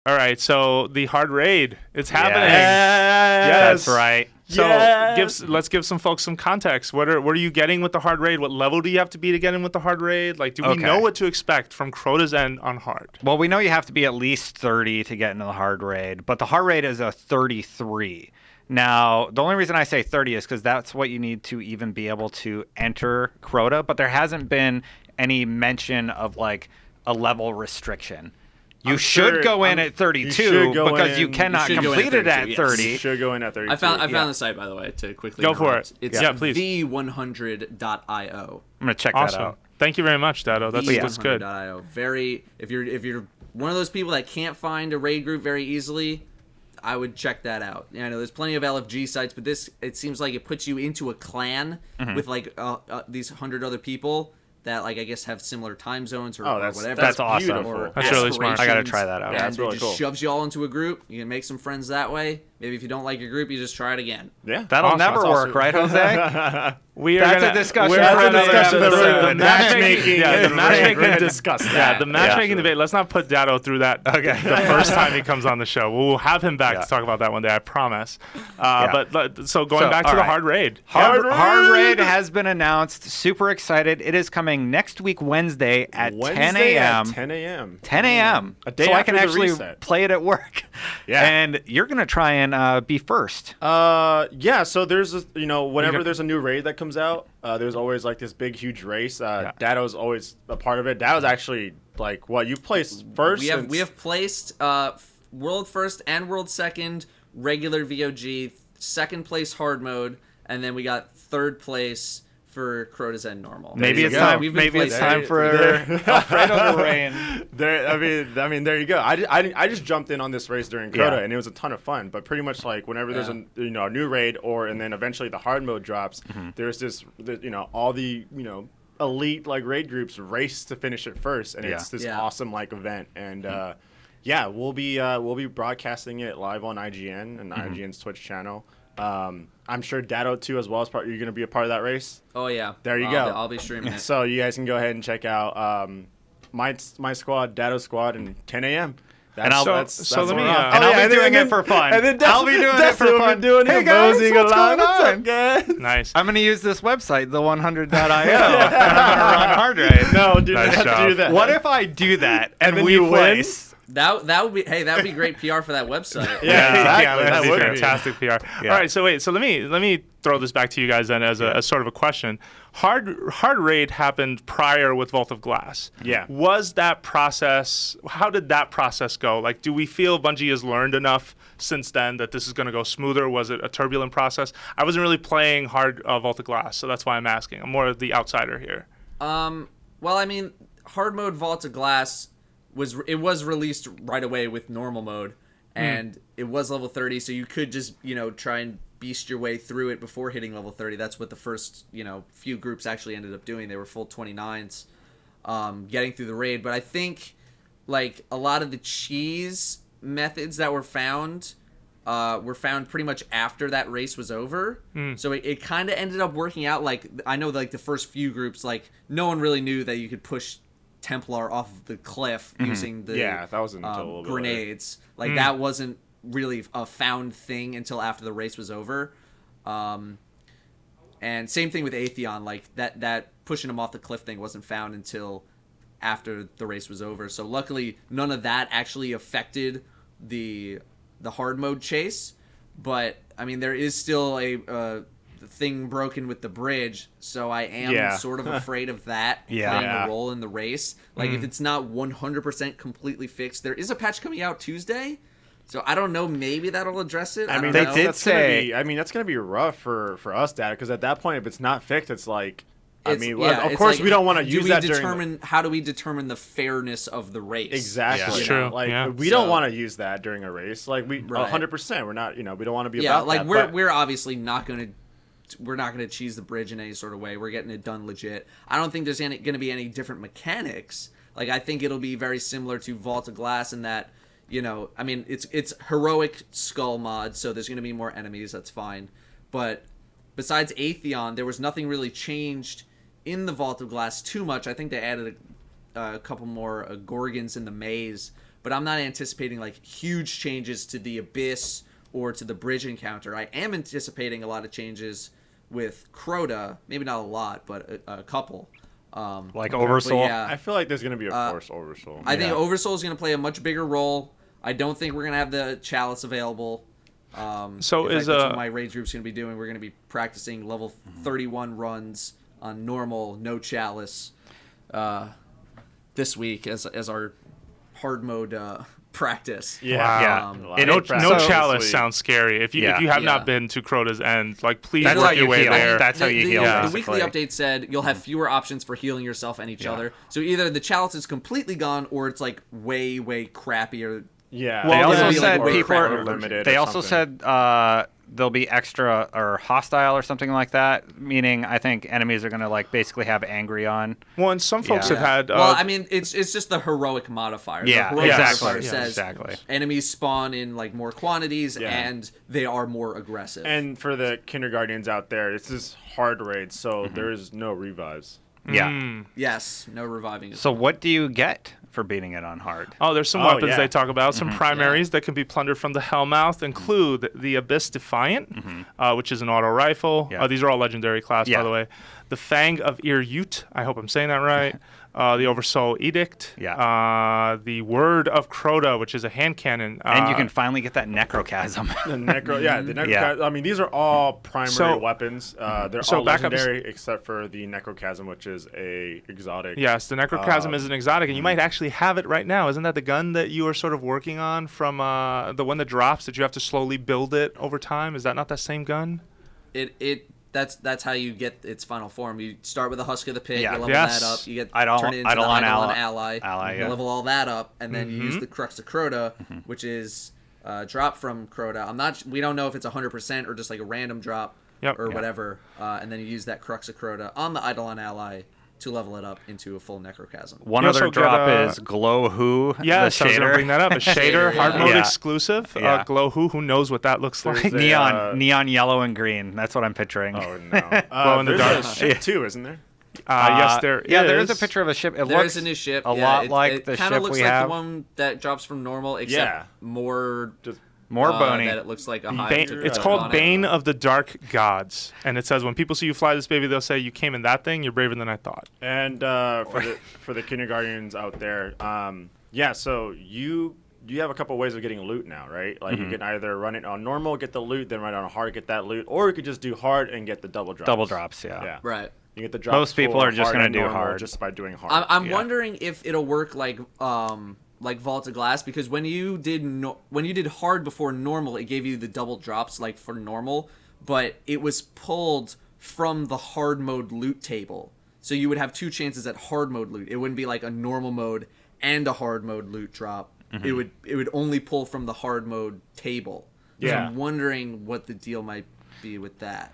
All right, so the hard raid, it's happening. Yes. That's right. So let's give some folks some context. What are you getting with the hard raid? What level do you have to be to get in with the hard raid? Like, do we know what to expect from Crota's end on hard? Well, we know you have to be at least 30 to get into the hard raid, but the hard raid is a 33. Now, the only reason I say 30 is because that's what you need to even be able to enter Crota, but there hasn't been any mention of like a level restriction. You should go in at 32 because you cannannot complete it at 30. You should go in at 32. I found the site, by the way, to quickly go for it. It's please. v100.io. I'm gonna check that out. Thank you very much, Dado. That's good. Very. If you're one of those people that can't find a raid group very easily, I would check that out. I know there's plenty of LFG sites, but it seems like it puts you into a clan with like these 100 other people that, like, I guess have similar time zones or whatever. That's awesome. That's really smart. I gotta try that out. Yeah, that's really cool. Shoves you all into a group. You can make some friends that way. Maybe if you don't like your group, you just try it again. Yeah, that'll never work, right, Jose? That's a discussion for another episode. The matchmaking. The matchmaking discuss that. Yeah, the matchmaking debate. Let's not put Dado through that. Okay. The first time he comes on the show, we'll have him back to talk about that one day. I promise. But so going back to the hard raid. Hard raid has been announced. Super excited. It is coming next week Wednesday at 10 a.m. 10 a.m. 10 a.m. A day so after I can the actually reset. play it at work. Yeah. And you're gonna try and be first. So there's whenever there's a new raid that comes out, there's always like this big huge race. Dado's always a part of it. Dado's actually like you placed first. We have placed world first and world second, regular VOG, second place hard mode, and then we got third place for Crota's End normal. Maybe it's time. Maybe it's time for Alfredo to reign. I mean, there you go. I just jumped in on this race during Crota, and it was a ton of fun. But pretty much like whenever there's a new raid and then eventually the hard mode drops, there's this all the elite like raid groups race to finish it first, and it's this awesome like event. And we'll be broadcasting it live on IGN and IGN's Twitch channel. I'm sure Dado too as well as you're going to be a part of that race. Oh yeah. There you go. I'll be streaming it. So you guys can go ahead and check out my squad, Dado's squad, and 10 a.m. I'll be doing it for fun. And then I'll be doing it for fun. Hey guys, what's going on? Nice. I'm going to use this website, the100.io, and I'm going to run hard raid. No, dude, nice do that. What if I do that and then we you place? That would be great PR for that website. That would be be fantastic PR. Yeah. All right, so let me throw this back to you guys then as a sort of a question. Hard raid happened prior with Vault of Glass. Yeah. Was that process? How did that process go? Like, do we feel Bungie has learned enough since then that this is going to go smoother? Was it a turbulent process? I wasn't really playing hard Vault of Glass, so that's why I'm asking. I'm more of the outsider here. Well, I mean, hard mode Vault of Glass was released right away with normal mode, and it was level 30, so you could just try and beast your way through it before hitting level 30. That's what the first few groups actually ended up doing. They were full 29s, getting through the raid. But I think like a lot of the cheese methods that were found pretty much after that race was over. So it kind of ended up working out. Like, I know like the first few groups, like no one really knew that you could push Templar off of the cliff using the that wasn't until a little bit grenades. Like that wasn't really a found thing until after the race was over. And same thing with Atheon. Like that pushing him off the cliff thing wasn't found until after the race was over. So luckily none of that actually affected the hard mode chase. But I mean, there is still a thing broken with the bridge, so I am sort of afraid of that playing a role in the race. Like if it's not 100% completely fixed, there is a patch coming out Tuesday, so I don't know, maybe that'll address it. I mean, they know. did say that's gonna be rough for us, Dad, because at that point if it's not fixed, it's like of it's course like, we don't want to use that how do we determine the fairness of the race? Exactly. Yeah, true. Like we don't want to use that during a race. Like we 100%. We're not. We don't want to be about like that. we're obviously not going to cheese the bridge in any sort of way. We're getting it done legit. I don't think there's going to be any different mechanics. Like I think it'll be very similar to Vault of Glass in that, I mean, it's heroic skull mod, so there's going to be more enemies. That's fine. But besides Atheon, there was nothing really changed in the Vault of Glass too much. I think they added a couple more Gorgons in the maze, but I'm not anticipating like huge changes to the Abyss or to the bridge encounter. I am anticipating a lot of changes with Crota, maybe not a lot, but a couple. Like Oversoul. Yeah, I feel like there's going to be a force Oversoul. I think Oversoul is going to play a much bigger role. I don't think we're going to have the Chalice available. So that's what my raid group's going to be doing. We're going to be practicing level 31 runs on normal, no Chalice, this week as our hard mode practice. Wow. Yeah. No So- chalice sounds scary. If you have Yeah. not been to Crota's End, like please That's work how your you way heal. there. That's how you heal. The basically. weekly update said you'll have fewer options for healing yourself and each other. So either the Chalice is completely gone, or it's like way Yeah. Well, They Yeah, also like said or people credit are limited. They or also something. said there'll be extra or hostile or something like that. Meaning, I think enemies are gonna like basically have angry on. Well, and some folks Yeah. have had. well, I mean, it's just the heroic modifier. Yeah, the heroic exactly. modifier Yeah, says exactly. enemies spawn in like more quantities Yeah. and they are more aggressive. And for the kindergartens out there, this is hard raid, so there's no revives. Yeah. yes, no reviving. So what do you get for beating it on hard? Oh, there's some Oh, weapons yeah. they talk about. Some primaries that can be plundered from the Hellmouth include the Abyss Defiant, which is an auto rifle. Yeah. These are all legendary class, Yeah. by the way. The Fang of Ir-Yut. I hope I'm saying that right. The Oversoul Edict. Yeah. The Word of Crota, which is a hand cannon. And you can finally get that necrochasm. The necro. Yeah. I mean, these are all primary So- weapons. They're So all back up- legendary except for the necrochasm, which is a exotic. Yes, the Necrochasm is an exotic, and you might actually have it right now. Isn't that the gun that you are sort of working on from the one that drops that you have to slowly build it over time? Is that not that same gun? That's how you get its final form. You start with the Husk of the Pit, Yeah. you level Yes. that up, you get Eidolon turn it into the Ally. Eidolon Ally, you Yeah. level all that up, and then you use the Crux of Crota, which is drop from Crota. We don't know if it's 100% or just like a random drop or whatever, and then you use that Crux of Crota on the Eidolon Ally to level it up into a full Necrochasm. One You other also drop get, is Glow Who. Yes, the I was going shader. to bring that up. A shader, Shader, hard yeah. mode Yeah. exclusive. Yeah. Glow who knows what that looks like. There's a- Neon yellow and green. That's what I'm picturing. Oh no! Glow in the there's dark. a ship too, isn't there? Yes, there is. Yeah, there is a picture of a ship. It There looks is a new ship. a yeah, lot like it the kinda ship looks we like have. the one that drops from normal, except Yeah. more Just More bony. That it looks like a hive. Bane, to it's put called on it. Bane of the Dark Gods, and it says when people see you fly this baby, they'll say you came in that thing. You're braver than I thought. And for the kindergartens out there, so you have a couple ways of getting loot now, right? Like you can either run it on normal, get the loot, then run it on hard, get that loot, or you could just do hard and get the double drops. Double drops, yeah. Yeah. Right. You get the drops. Most people for are just hard gonna and do normal hard. just by doing hard. I'm Yeah. wondering if it'll work like Vault of Glass, because when you did hard before normal, it gave you the double drops like for normal, but it was pulled from the hard mode loot table. So you would have two chances at hard mode loot. It wouldn't be like a normal mode and a hard mode loot drop. It would only pull from the hard mode table. So Yeah. I'm wondering what the deal might be with that.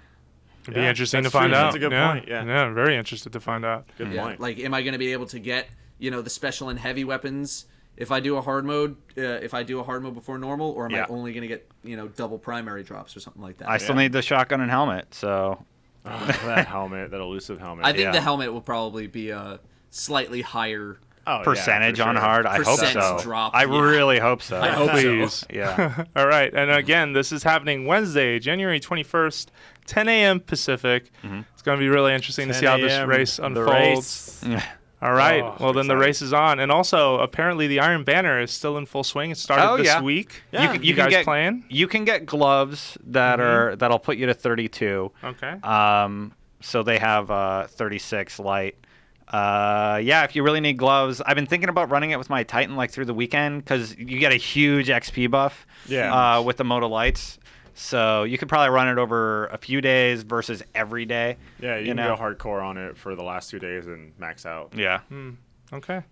It'd be Yeah, interesting to that's find true. out. That's a good point, yeah. I'm very interested to find out. Good Yeah, point. like, am I going to be able to get, the special and heavy weapons if I do a hard mode? If I do a hard mode before normal, or am Yeah. I only going to get, double primary drops or something like that? I still need the shotgun and helmet, so That helmet, that elusive helmet. I think yeah. the helmet will probably be a slightly higher. Oh, yeah, percentage for on sure. hard. I hope Percent so. drop, I yeah. really hope so. I hope so. Please. Yeah. All right. And again, this is happening Wednesday, January 21st, 10 a.m. Pacific. It's going to be really interesting to see how this 10 a.m., race the unfolds. race. All right. Oh, well, then the exciting. race is on. And also, apparently, the Iron Banner is still in full swing. It started Oh, this yeah. week. Yeah. You guys get playing? You can get gloves that'll put you to 32. Okay. So they have 36 light. If you really need gloves, I've been thinking about running it with my Titan like through the weekend because you get a huge XP buff. Yeah. With the Moto lights, so you could probably run it over a few days versus every day. Yeah, you can know? go hardcore on it for the last 2 days and max out. Yeah. Okay.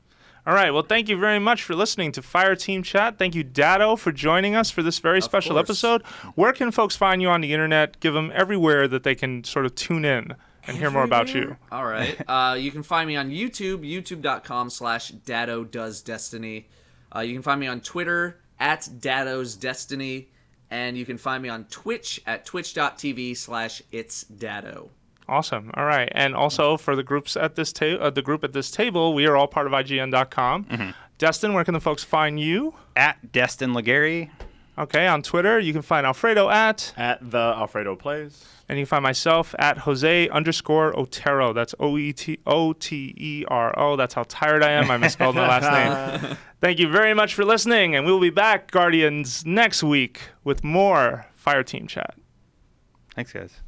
All right. Well, thank you very much for listening to Fireteam Chat. Thank you, Dado, for joining us for this very special course. episode. Where can folks find you on the internet? Give them everywhere that they can sort of tune in and hear more about you. All right. You can find me on YouTube, youtube.com/DadoDoesDestiny. You can find me on Twitter @DadosDestiny. And you can find me on Twitch at twitch.tv/itsdado. Awesome. All right. And also for the groups at this the group at this table, we are all part of IGN.com. Destin, where can the folks find you? At Destin Legary. Okay, on Twitter, you can find Alfredo at the Alfredo Plays. And you can find myself at Jose_Otero. That's OETOTERO. That's how tired I am. I misspelled my last name. Thank you very much for listening, and we will be back, Guardians, next week with more Fireteam Chat. Thanks, guys.